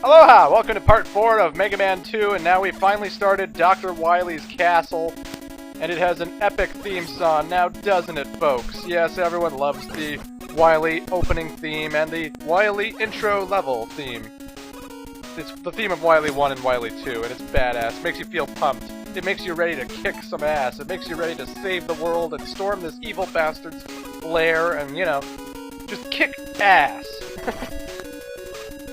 Aloha! Welcome to part 4 of Mega Man 2, and now we finally started Dr. Wily's Castle, and it has an epic theme song, now doesn't it, folks? Yes, everyone loves the Wily opening theme and the Wily intro level theme. It's the theme of Wily 1 and Wily 2, and it's badass. It makes you feel pumped. It makes you ready to kick some ass. It makes you ready to save the world and storm this evil bastard's lair and, you know, just kick ass.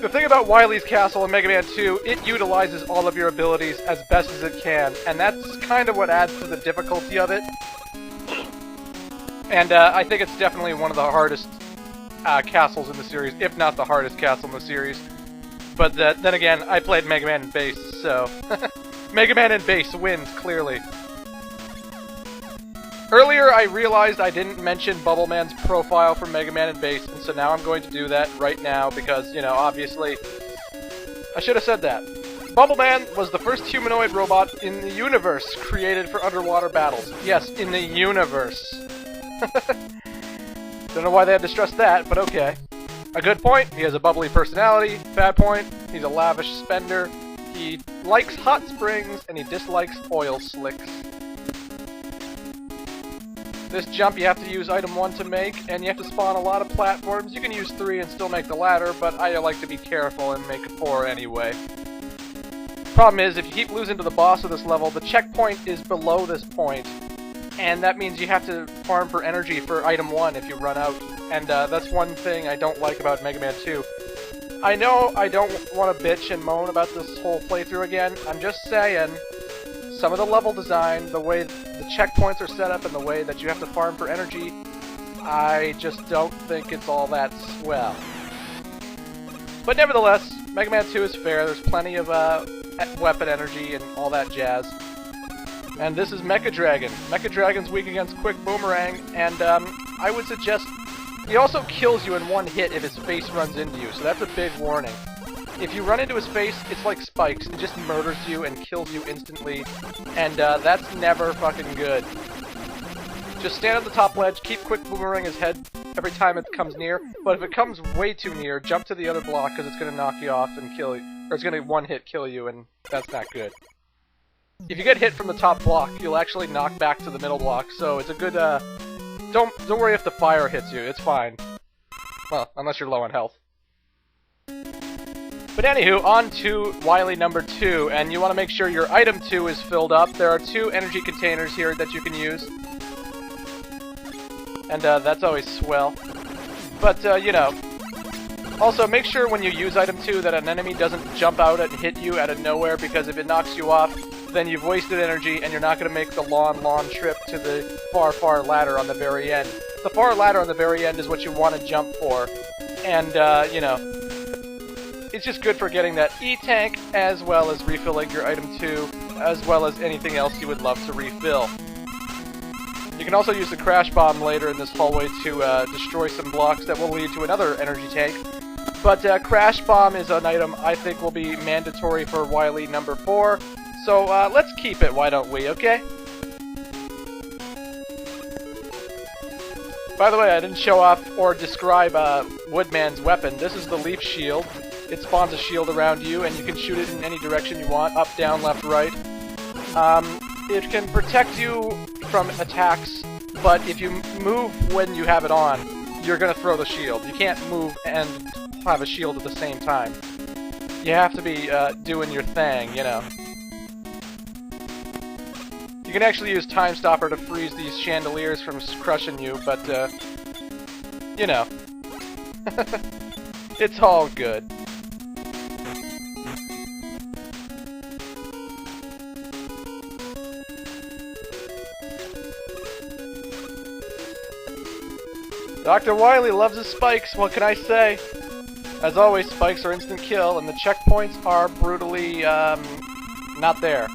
The thing about Wily's Castle in Mega Man 2, it utilizes all of your abilities as best as it can, and that's kind of what adds to the difficulty of it. And I think it's definitely one of the hardest castles in the series, if not the hardest castle in the series. But then again, I played Mega Man in Base, so Mega Man in Base wins, clearly. Earlier, I realized I didn't mention Bubble Man's profile for Mega Man in Base, and so now I'm going to do that right now because, you know, obviously, I should have said that. Bubble Man was the first humanoid robot in the universe created for underwater battles. Yes, in the universe. Don't know why they had to stress that, but okay. A good point, he has a bubbly personality. Bad point, he's a lavish spender. He likes hot springs, and he dislikes oil slicks. This jump you have to use item 1 to make, and you have to spawn a lot of platforms. You can use 3 and still make the ladder, but I like to be careful and make 4 anyway. Problem is, if you keep losing to the boss of this level, the checkpoint is below this point, and that means you have to farm for energy for item 1 if you run out, and that's one thing I don't like about Mega Man 2. I know I don't want to bitch and moan about this whole playthrough again, I'm just saying, some of the level design, the way the checkpoints are set up and the way that you have to farm for energy, I just don't think it's all that swell. But nevertheless, Mega Man 2 is fair, there's plenty of weapon energy and all that jazz. And this is Mecha Dragon. Mecha Dragon's weak against Quick Boomerang, and I would suggest he also kills you in one hit if his face runs into you, so that's a big warning. If you run into his face, it's like spikes. It just murders you and kills you instantly, and that's never fucking good. Just stand at the top ledge, keep Quick Boomerang his head every time it comes near, but if it comes way too near, jump to the other block because it's going to knock you off and kill you, or it's going to one-hit kill you, and that's not good. If you get hit from the top block, you'll actually knock back to the middle block, so it's a good, don't worry if the fire hits you, it's fine. Well, unless you're low on health. But anywho, on to Wily number 2, and you want to make sure your item 2 is filled up. There are 2 energy containers here that you can use. And that's always swell. But, you know, also make sure when you use item 2 that an enemy doesn't jump out and hit you out of nowhere, because if it knocks you off, then you've wasted energy and you're not going to make the long trip to the far ladder on the very end. The far ladder on the very end is what you want to jump for. And, you know, it's just good for getting that E-tank, as well as refilling your item 2, as well as anything else you would love to refill. You can also use the Crash Bomb later in this hallway to destroy some blocks that will lead to another energy tank. But Crash Bomb is an item I think will be mandatory for Wily number 4, so let's keep it, why don't we, okay? By the way, I didn't show off or describe Woodman's weapon. This is the Leaf Shield. It spawns a shield around you, and you can shoot it in any direction you want, up, down, left, right. It can protect you from attacks, but if you move when you have it on, you're going to throw the shield. You can't move and have a shield at the same time. You have to be doing your thing, you know. You can actually use Time Stopper to freeze these chandeliers from crushing you, but, you know. It's all good. Dr. Wily loves his spikes, what can I say? As always, spikes are instant kill, and the checkpoints are brutally, not there.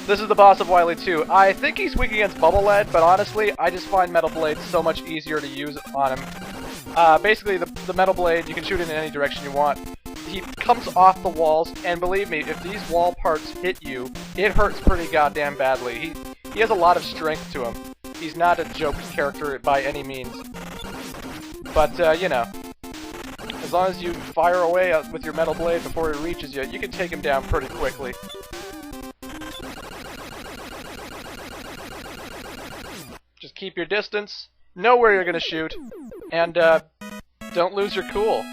This is the boss of Wily 2. I think he's weak against Bubble Lead, but honestly, I just find Metal Blade so much easier to use on him. Basically, the Metal Blade, you can shoot it in any direction you want. He comes off the walls, and believe me, if these wall parts hit you, it hurts pretty goddamn badly. He has a lot of strength to him. He's not a joke character by any means. But, you know, As long as you fire away with your metal blade before he reaches you, you can take him down pretty quickly. Just keep your distance, know where you're gonna shoot, and don't lose your cool.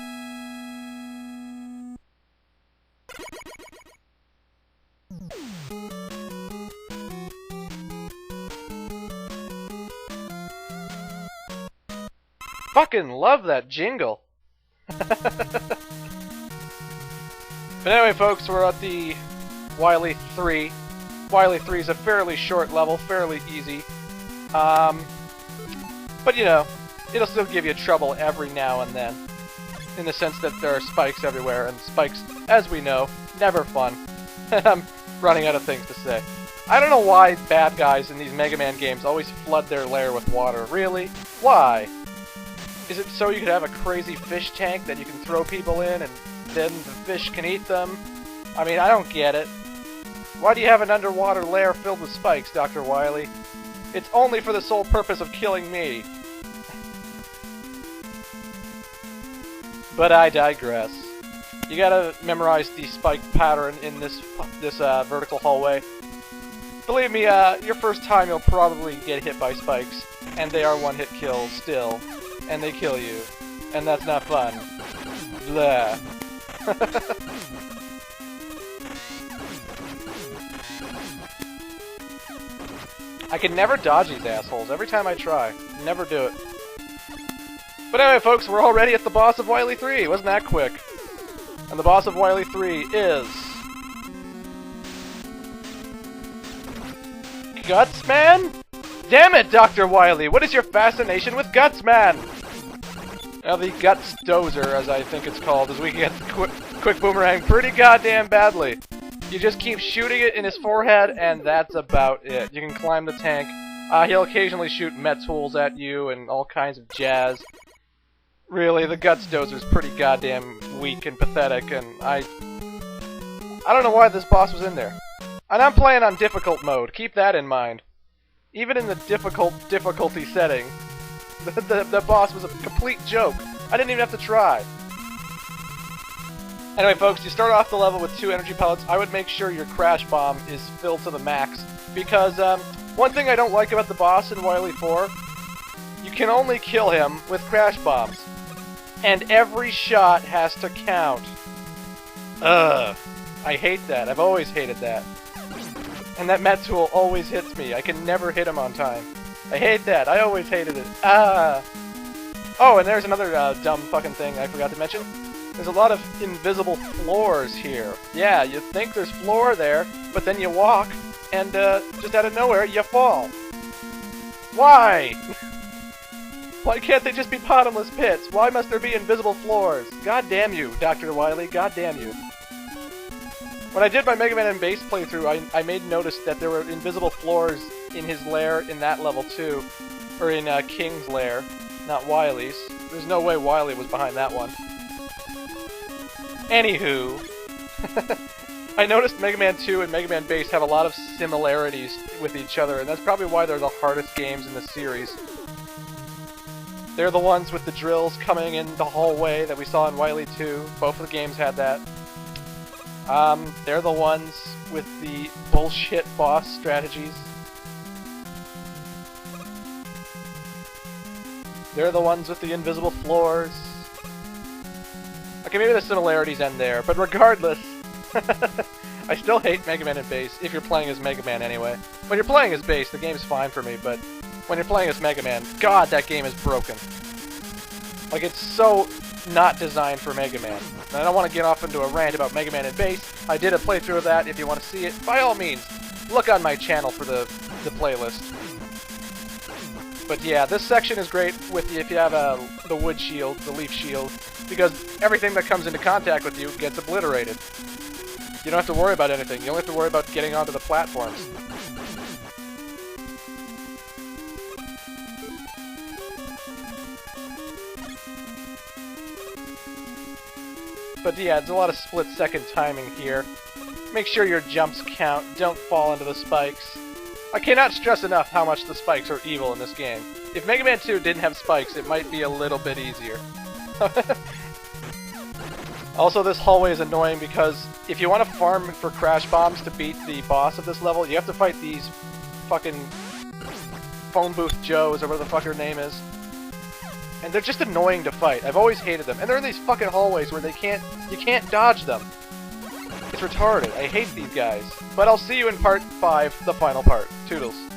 Fucking love that jingle. But anyway, folks, we're at the Wily 3. Wily 3 is a fairly short level, fairly easy. But you know, it'll still give you trouble every now and then. In the sense that there are spikes everywhere, and spikes, as we know, never fun. I'm running out of things to say. I don't know why bad guys in these Mega Man games always flood their lair with water. Really? Why? Is it so you could have a crazy fish tank that you can throw people in and then the fish can eat them? I mean, I don't get it. Why do you have an underwater lair filled with spikes, Dr. Wily? It's only for the sole purpose of killing me. But I digress. You gotta memorize the spike pattern in this vertical hallway. Believe me, your first time you'll probably get hit by spikes, and they are one-hit kills still, and they kill you, and that's not fun. Blah. I can never dodge these assholes every time I try. Never do it. But anyway, folks, we're already at the boss of Wily 3. Wasn't that quick? And the boss of Wily 3 is... Gutsman? Damn it, Dr. Wily! What is your fascination with Gutsman? Now the Guts Dozer, as I think it's called, is we can get the quick boomerang pretty goddamn badly. You just keep shooting it in his forehead, and that's about it. You can climb the tank. He'll occasionally shoot met tools at you and all kinds of jazz. Really, the Guts Dozer's pretty goddamn weak and pathetic, and I don't know why this boss was in there. And I'm playing on difficult mode, keep that in mind. Even in the difficulty setting, the boss was a complete joke. I didn't even have to try. Anyway, folks, you start off the level with 2 energy pellets. I would make sure your crash bomb is filled to the max, because one thing I don't like about the boss in Wily 4, you can only kill him with crash bombs. And every shot has to count. Ugh. I hate that. I've always hated that. And that met tool always hits me. I can never hit him on time. I hate that. I always hated it. Ah. Oh, and there's another dumb fucking thing I forgot to mention. There's a lot of invisible floors here. Yeah, you think there's floor there, but then you walk, and just out of nowhere, you fall. Why? Why can't they just be bottomless pits? Why must there be invisible floors? God damn you, Dr. Wily. God damn you. When I did my Mega Man and Bass playthrough, I made notice that there were invisible floors in his lair in that level too. Or in King's lair, not Wily's. There's no way Wily was behind that one. Anywho, I noticed Mega Man 2 and Mega Man Bass have a lot of similarities with each other, and that's probably why they're the hardest games in the series. They're the ones with the drills coming in the hallway that we saw in Wily 2. Both of the games had that. They're the ones with the bullshit boss strategies. They're the ones with the invisible floors. Okay, maybe the similarities end there, but regardless, I still hate Mega Man and Bass, if you're playing as Mega Man anyway. When you're playing as Bass, the game's fine for me, but when you're playing as Mega Man, God, that game is broken. Like, it's so not designed for Mega Man. And I don't want to get off into a rant about Mega Man and Bass. I did a playthrough of that. If you want to see it, by all means, look on my channel for the playlist. But yeah, this section is great with you if you have the wood shield, the leaf shield, because everything that comes into contact with you gets obliterated. You don't have to worry about anything. You only have to worry about getting onto the platforms. But yeah, there's a lot of split-second timing here. Make sure your jumps count, don't fall into the spikes. I cannot stress enough how much the spikes are evil in this game. If Mega Man 2 didn't have spikes, it might be a little bit easier. Also, this hallway is annoying because if you want to farm for crash bombs to beat the boss of this level, you have to fight these fucking phone booth Joes, or whatever the fuck her name is. And they're just annoying to fight. I've always hated them. And they're in these fucking hallways where you can't dodge them. It's retarded. I hate these guys. But I'll see you in part 5, the final part. Toodles.